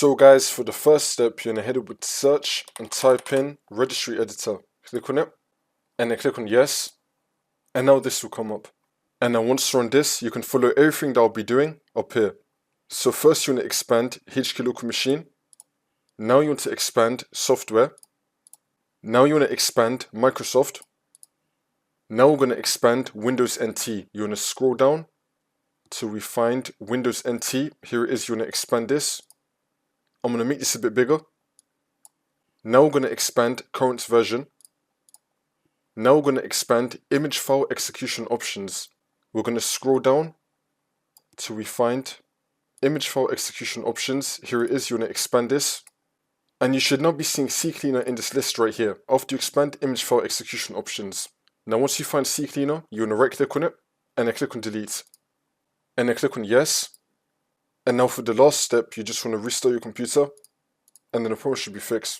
So guys, for the first step, you're going to head over to search and type in registry editor. Click on it and then click on yes. And now this will come up. And now once you're on this, you can follow everything that I'll be doing up here. So first you want to expand HK local machine. Now you want to expand software. Now you want to expand Microsoft. Now we're going to expand Windows NT. You want to scroll down till we find Windows NT. Here it is, you want to expand this. I'm going to make this a bit bigger. Now we're going to expand current version. Now we're going to expand image file execution options. We're going to scroll down till we find image file execution options. Here it is, you want to expand this. And you should now be seeing CCleaner in this list right here after you expand image file execution options. Now once you find CCleaner, you want to right click on it and then click on delete. And then click on yes. And now for the last step, you just want to restart your computer and then the problem should be fixed.